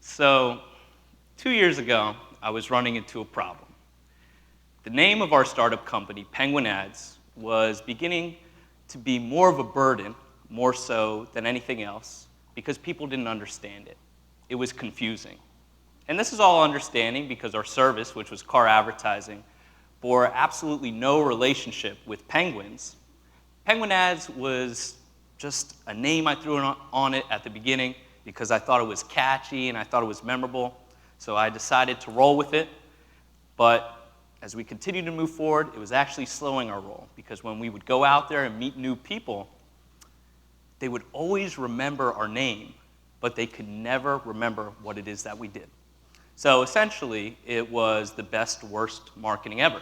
So, 2 years ago, I was running into a problem. The name of our startup company, Penguin Ads, was beginning to be more of a burden, more so than anything else, because people didn't understand it. It was confusing. And this is all understanding because our service, which was car advertising, bore absolutely no relationship with penguins. Penguin Ads was just a name I threw on it at the beginning because I thought it was catchy and I thought it was memorable. So I decided to roll with it. But as we continued to move forward, it was actually slowing our roll because when we would go out there and meet new people, they would always remember our name, but they could never remember what it is that we did. So essentially, it was the best, worst marketing ever.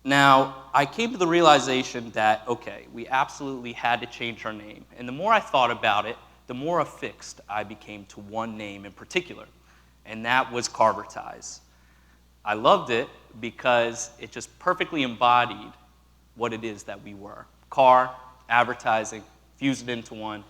Now, I came to the realization that, okay, we absolutely had to change our name. And the more I thought about it, the more affixed I became to one name in particular, and that was Carvertise. I loved it because it just perfectly embodied what it is that we were. Car, advertising, fuse it into one,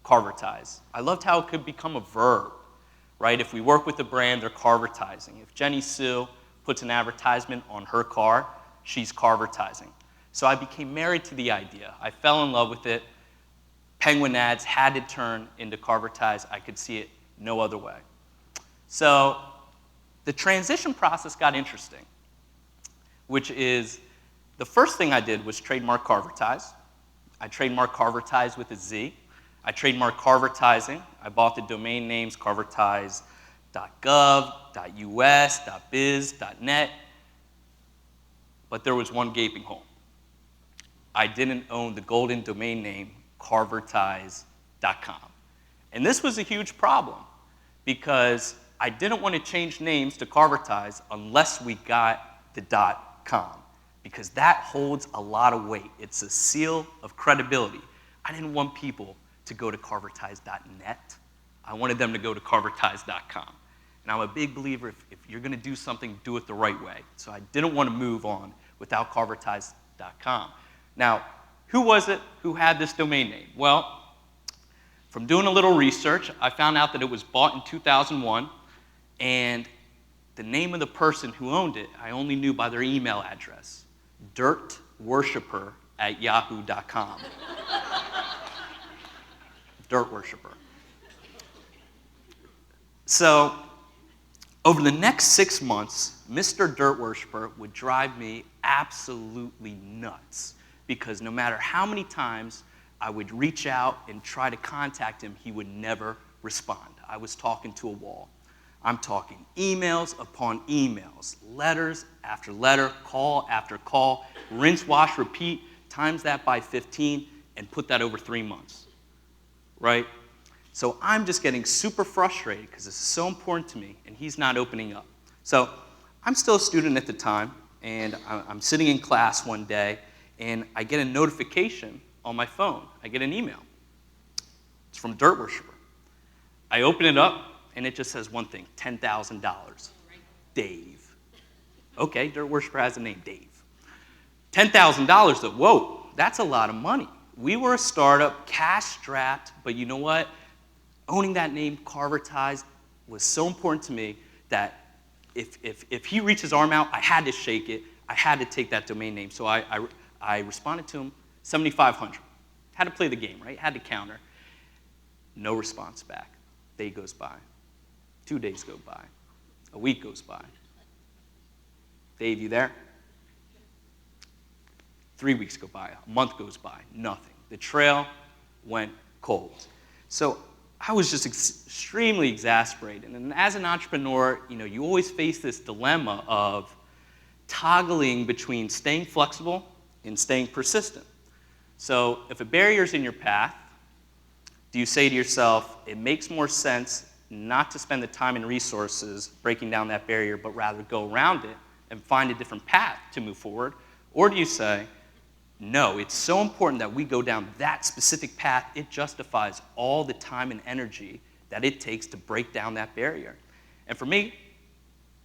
Carvertise. I loved how it could become a verb, right? If we work with a brand, they're Carvertising. If Jenny Sue puts an advertisement on her car, she's Carvertising. So I became married to the idea. I fell in love with it. Penguin Ads had to turn into Carvertise. I could see it no other way. So the transition process got interesting, which is the first thing I did was trademark Carvertise. I trademarked Carvertise with a Z. I trademarked Carvertising. I bought the domain names carvertise.gov, .us, .biz, .net. But there was one gaping hole. I didn't own the golden domain name carvertise.com. And this was a huge problem because I didn't want to change names to Carvertise unless we got the .com, because that holds a lot of weight. It's a seal of credibility. I didn't want people to go to carvertise.net. I wanted them to go to carvertise.com. And I'm a big believer if you're going to do something, do it the right way. So I didn't want to move on without carvertise.com. Now, who was it who had this domain name? Well, from doing a little research, I found out that it was bought in 2001, and the name of the person who owned it, I only knew by their email address, dirtworshipper@yahoo.com. Dirt worshiper. So, over the next 6 months, Mr. Dirt Worshiper would drive me absolutely nuts because no matter how many times I would reach out and try to contact him, he would never respond. I was talking to a wall. I'm talking emails upon emails, letters after letter, call after call, rinse, wash, repeat, times that by 15, and put that over 3 months, right? So I'm just getting super frustrated because this is so important to me, and he's not opening up. So I'm still a student at the time, and I'm sitting in class one day, and I get a notification on my phone. I get an email. It's from Dirt Worshiper. I open it up, and it just says one thing, $10,000. Dave. Okay, Dirt Worshiper has a name, Dave. $10,000, though, whoa, that's a lot of money. We were a startup, cash-strapped, but you know what? Owning that name, Carvertise, was so important to me that if he reached his arm out, I had to shake it. I had to take that domain name. So I responded to him, 7,500. Had to play the game, right? Had to counter. No response back. Day goes by. 2 days go by. A week goes by. Dave, you there? 3 weeks go by. A month goes by. Nothing. The trail went cold. So I was just extremely exasperated. And as an entrepreneur, you always face this dilemma of toggling between staying flexible and staying persistent. So if a barrier is in your path, do you say to yourself, it makes more sense not to spend the time and resources breaking down that barrier, but rather go around it and find a different path to move forward? Or do you say, no, it's so important that we go down that specific path, it justifies all the time and energy that it takes to break down that barrier? And for me,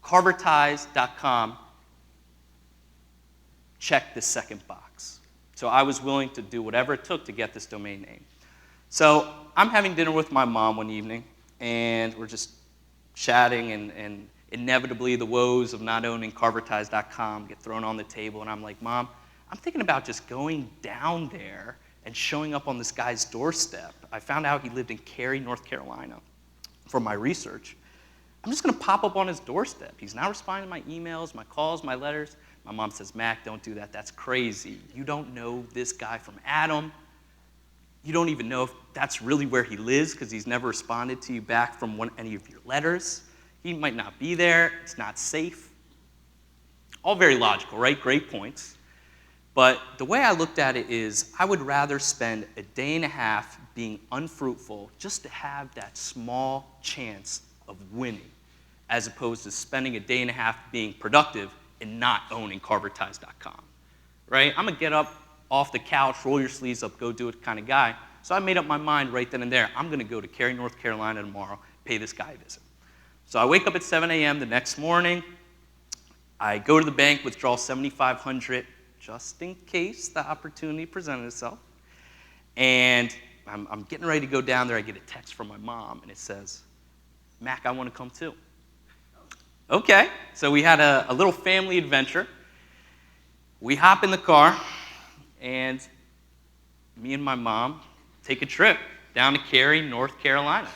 carvertise.com checked the second box. So I was willing to do whatever it took to get this domain name. So I'm having dinner with my mom one evening, and we're just chatting, and inevitably the woes of not owning Carvertise.com get thrown on the table, and I'm like, Mom, I'm thinking about just going down there and showing up on this guy's doorstep. I found out he lived in Cary, North Carolina for my research. I'm just going to pop up on his doorstep. He's not responding to my emails, my calls, my letters. My mom says, Mac, don't do that. That's crazy. You don't know this guy from Adam. You don't even know if that's really where he lives because he's never responded to you back from any of your letters. He might not be there. It's not safe. All very logical, right? Great points. But the way I looked at it is I would rather spend a day and a half being unfruitful just to have that small chance of winning, as opposed to spending a day and a half being productive and not owning Carvertise.com, right? I'm a get up off the couch, roll your sleeves up, go do it kind of guy. So I made up my mind right then and there. I'm going to go to Cary, North Carolina tomorrow, pay this guy a visit. So I wake up at 7 a.m. the next morning. I go to the bank, withdraw $7,500 just in case the opportunity presented itself. And I'm getting ready to go down there. I get a text from my mom, and it says, Mac, I want to come too. Okay, so we had a little family adventure. We hop in the car, and me and my mom take a trip down to Cary, North Carolina.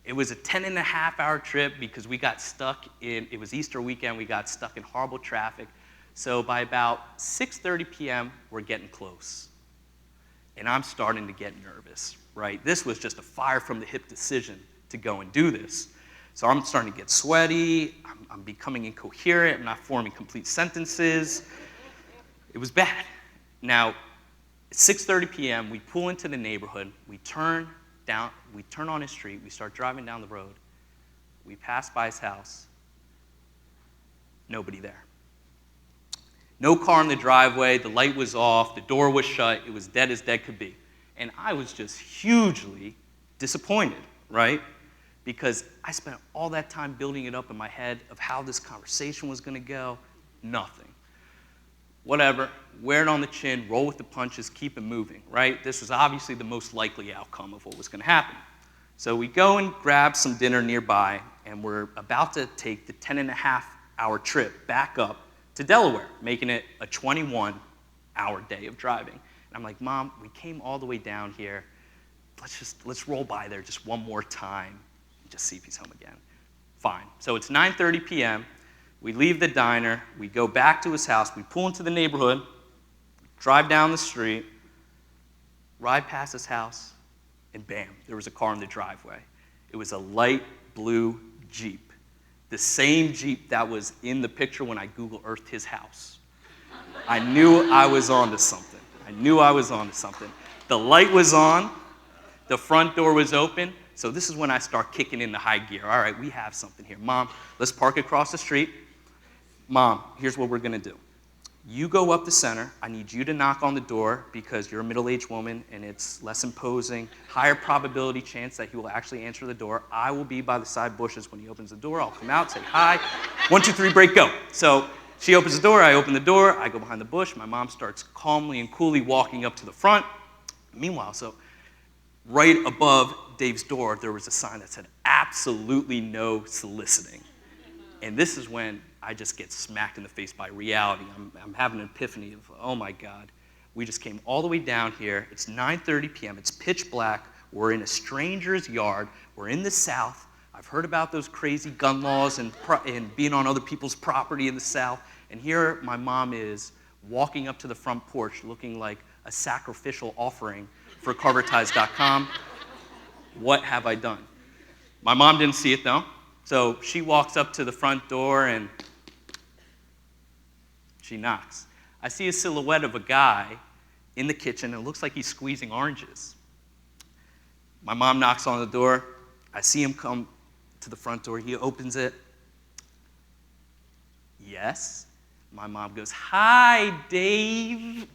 It was a 10-and-a-half-hour trip because we got stuck it was Easter weekend, we got stuck in horrible traffic. So by about 6:30 p.m., we're getting close. And I'm starting to get nervous, right? This was just a fire-from-the-hip decision to go and do this. So I'm starting to get sweaty, I'm becoming incoherent, I'm not forming complete sentences. It was bad. Now, at 6:30 p.m., we pull into the neighborhood, we turn on his street, we start driving down the road, we pass by his house, nobody there. No car in the driveway, the light was off, the door was shut, it was dead as dead could be. And I was just hugely disappointed, right? Because I spent all that time building it up in my head of how this conversation was going to go. Nothing. Whatever, wear it on the chin, roll with the punches, keep it moving, right? This was obviously the most likely outcome of what was going to happen. So we go and grab some dinner nearby, and we're about to take the 10-and-a-half-hour trip back up to Delaware, making it a 21-hour day of driving. And I'm like, Mom, we came all the way down here. Let's roll by there just one more time and just see if he's home again. Fine. So it's 9:30 p.m. We leave the diner. We go back to his house. We pull into the neighborhood, drive down the street, ride past his house, and bam, there was a car in the driveway. It was a light blue Jeep. The same Jeep that was in the picture when I Google Earthed his house. I knew I was onto something. The light was on. The front door was open. So this is when I start kicking into high gear. All right, we have something here. Mom, let's park across the street. Mom, here's what we're going to do. You go up the center. I need you to knock on the door because you're a middle-aged woman and it's less imposing, higher probability chance that he will actually answer the door. I will be by the side bushes when he opens the door. I'll come out, say hi. 1, 2, 3, break, go. So she opens the door. I open the door. I go behind the bush. My mom starts calmly and coolly walking up to the front. Meanwhile, so right above Dave's door, there was a sign that said, absolutely no soliciting. And this is when I just get smacked in the face by reality. I'm having an epiphany of, oh my God, we just came all the way down here. It's 9:30 p.m. It's pitch black. We're in a stranger's yard. We're in the South. I've heard about those crazy gun laws and being on other people's property in the South. And here my mom is walking up to the front porch looking like a sacrificial offering for Carvertise.com. What have I done? My mom didn't see it though. So she walks up to the front door and she knocks. I see a silhouette of a guy in the kitchen, and it looks like he's squeezing oranges. My mom knocks on the door. I see him come to the front door. He opens it. Yes. My mom goes, hi, Dave.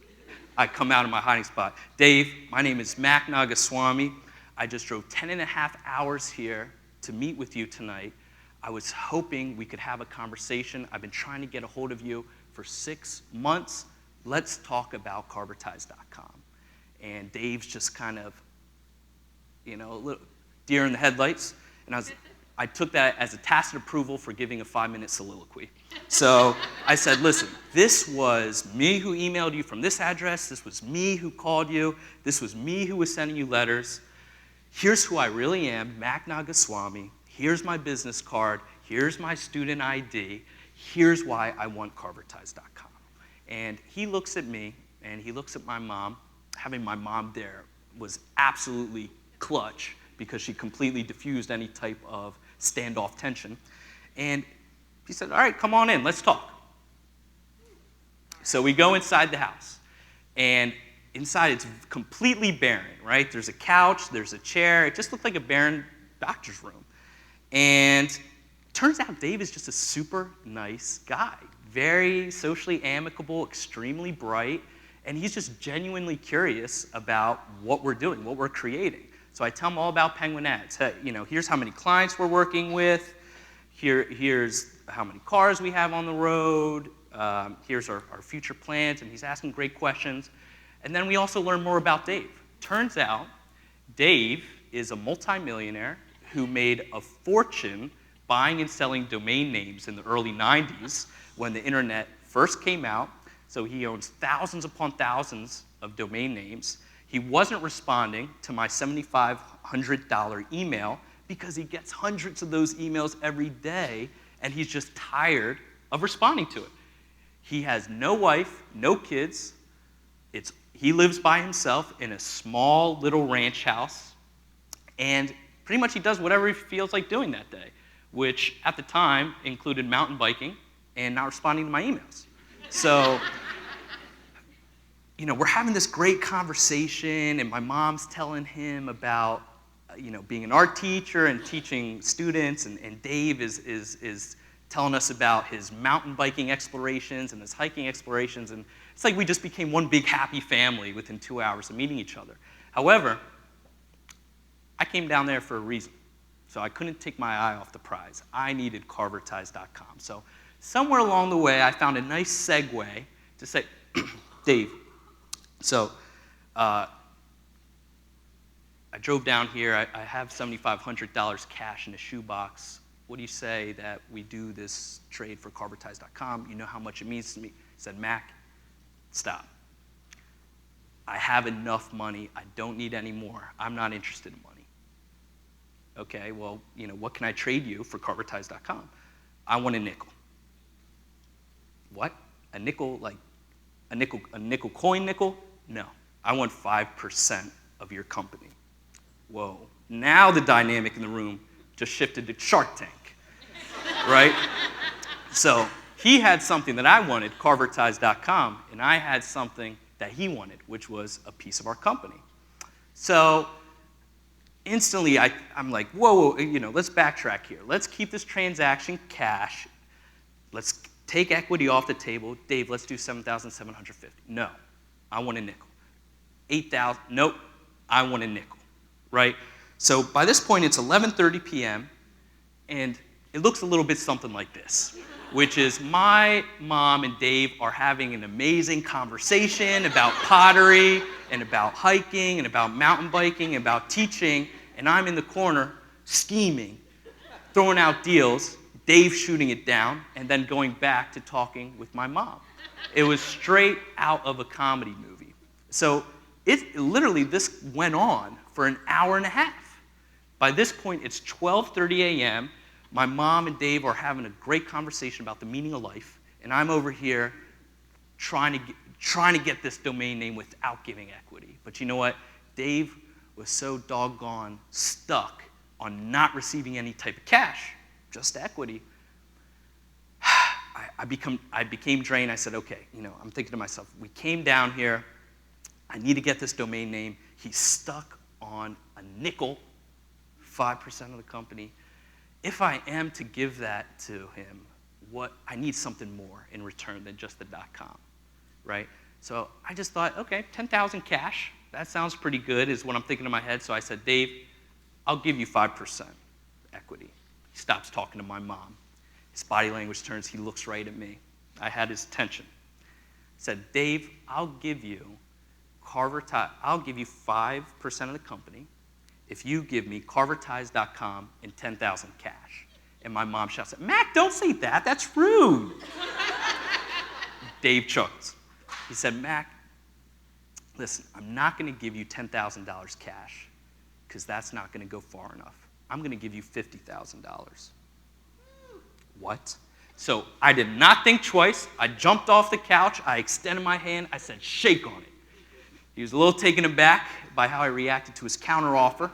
I come out of my hiding spot. Dave, my name is Mac Nagaswami. I just drove 10.5 hours here to meet with you tonight. I was hoping we could have a conversation. I've been trying to get a hold of you for 6 months. Let's talk about Carvertise.com. And Dave's just kind of, a little deer in the headlights. And I took that as a tacit approval for giving a 5-minute soliloquy. So I said, listen, this was me who emailed you from this address. This was me who called you. This was me who was sending you letters. Here's who I really am, Mac Nagaswami. Here's my business card. Here's my student ID. Here's why I want Carvertise.com. And he looks at me, and he looks at my mom. Having my mom there was absolutely clutch because she completely diffused any type of standoff tension. And he said, all right, come on in, let's talk. So we go inside the house. And inside it's completely barren, right? There's a couch, there's a chair. It just looked like a barren doctor's room. And turns out Dave is just a super nice guy. Very socially amicable, extremely bright. And he's just genuinely curious about what we're doing, what we're creating. So I tell him all about Penguin Ads. Hey, here's how many clients we're working with. Here's how many cars we have on the road. Here's our future plans. And he's asking great questions. And then we also learn more about Dave. Turns out Dave is a multimillionaire who made a fortune buying and selling domain names in the early 90s when the internet first came out. So he owns thousands upon thousands of domain names. He wasn't responding to my $7,500 email because he gets hundreds of those emails every day, and he's just tired of responding to it. He has no wife, no kids. He lives by himself in a small little ranch house, and pretty much he does whatever he feels like doing that day, which at the time included mountain biking and not responding to my emails. So, we're having this great conversation, and my mom's telling him about, being an art teacher and teaching students, and Dave is telling us about his mountain biking explorations and his hiking explorations, and it's like we just became one big happy family within 2 hours of meeting each other. However, I came down there for a reason, so I couldn't take my eye off the prize. I needed Carvertise.com. So somewhere along the way, I found a nice segue to say, Dave, so I drove down here. I have $7,500 cash in a shoebox. What do you say that we do this trade for Carvertise.com? You know how much it means to me. He said, Mac, stop. I have enough money. I don't need any more. I'm not interested in money. Okay, well, what can I trade you for Carvertise.com? I want a nickel. What? A nickel, like a nickel coin nickel? No, I want 5% of your company. Whoa, now the dynamic in the room just shifted to Shark Tank, right? So he had something that I wanted, Carvertise.com, and I had something that he wanted, which was a piece of our company. So instantly, I'm like, whoa, let's backtrack here. Let's keep this transaction cash. Let's take equity off the table. Dave, let's do $7,750. No, I want a nickel. $8,000. Nope, I want a nickel, right? So by this point, it's 11:30 p.m., and it looks a little bit something like this, which is my mom and Dave are having an amazing conversation about pottery and about hiking and about mountain biking and about teaching, and I'm in the corner scheming, throwing out deals, Dave shooting it down, and then going back to talking with my mom. It was straight out of a comedy movie. So this went on for an hour and a half. By this point, it's 12:30 a.m., my mom and Dave are having a great conversation about the meaning of life, and I'm over here trying to get this domain name without giving equity. But you know what? Dave was so doggone stuck on not receiving any type of cash, just equity. I became drained. I said, okay, I'm thinking to myself, we came down here. I need to get this domain name. He's stuck on a nickel, 5% of the company. If I am to give that to him, I need something more in return than just the .com, right? So I just thought, okay, 10,000 cash. That sounds pretty good is what I'm thinking in my head. So I said, Dave, I'll give you 5% equity. He stops talking to my mom. His body language turns. He looks right at me. I had his attention. I said, Dave, I'll give you 5% of the company if you give me Carvertise.com and 10,000 cash. And my mom shouts at, Mac, don't say that. That's rude. Dave chuckles. He said, Mac, listen, I'm not going to give you $10,000 cash because that's not going to go far enough. I'm going to give you $50,000. What? So I did not think twice. I jumped off the couch. I extended my hand. I said, shake on it. He was a little taken aback by how I reacted to his counteroffer.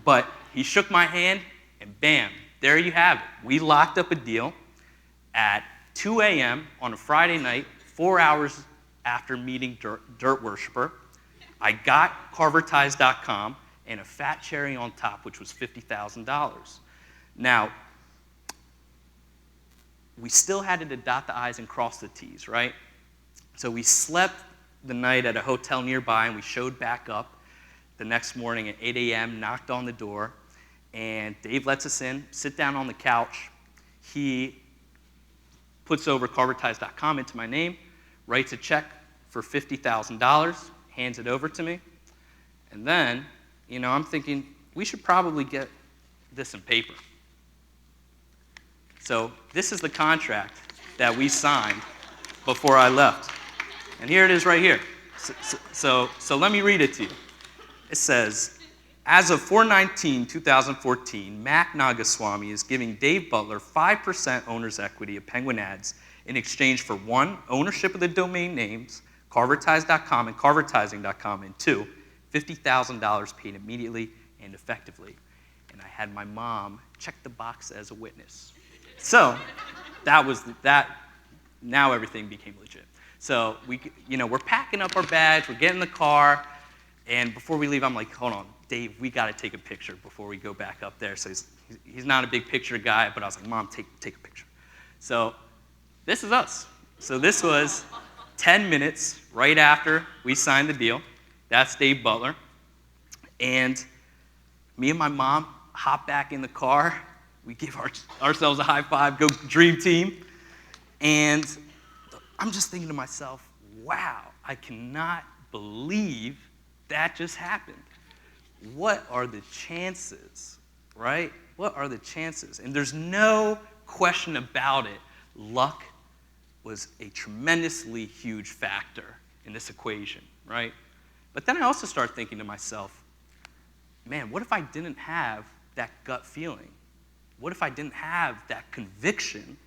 But he shook my hand, and bam, there you have it. We locked up a deal at 2 a.m. on a Friday night, 4 hours after meeting Dirt Worshiper. I got Carvertise.com and a fat cherry on top, which was $50,000. Now, we still had to dot the I's and cross the T's, right? So we slept the night at a hotel nearby, and we showed back up the next morning at 8 a.m., knocked on the door, and Dave lets us in, sit down on the couch. He puts over Carvertise.com into my name, writes a check for $50,000, hands it over to me, and then, I'm thinking, we should probably get this in paper. So this is the contract that we signed before I left. And here it is right here. So let me read it to you. It says, as of 4/19/2014, Mac Nagaswami is giving Dave Butler 5% owner's equity of Penguin Ads in exchange for 1, ownership of the domain names, Carvertise.com and Carvertising.com, and 2, $50,000 paid immediately and effectively. And I had my mom check the box as a witness. So that was that. Now everything became legit. So we're packing up our bags, we're getting in the car, and before we leave, I'm like, hold on, Dave, we got to take a picture before we go back up there. So he's not a big picture guy, but I was like, Mom, take a picture. So this is us. So this was 10 minutes right after we signed the deal. That's Dave Butler. And me and my mom hop back in the car. We give ourselves a high five, go dream team. And I'm just thinking to myself, wow, I cannot believe that just happened. What are the chances, right? What are the chances? And there's no question about it. Luck was a tremendously huge factor in this equation, right? But then I also start thinking to myself, man, what if I didn't have that gut feeling? What if I didn't have that conviction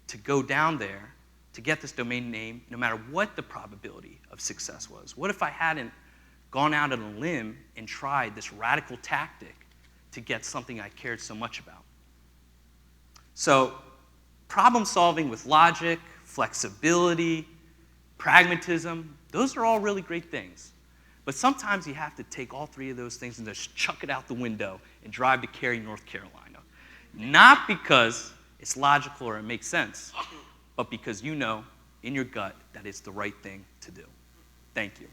to go down there to get this domain name, no matter what the probability of success was? What if I hadn't gone out on a limb and tried this radical tactic to get something I cared so much about? So, problem solving with logic, flexibility, pragmatism, those are all really great things. But sometimes you have to take all three of those things and just chuck it out the window and drive to Cary, North Carolina. Not because it's logical or it makes sense, but because you know in your gut that it's the right thing to do. Thank you.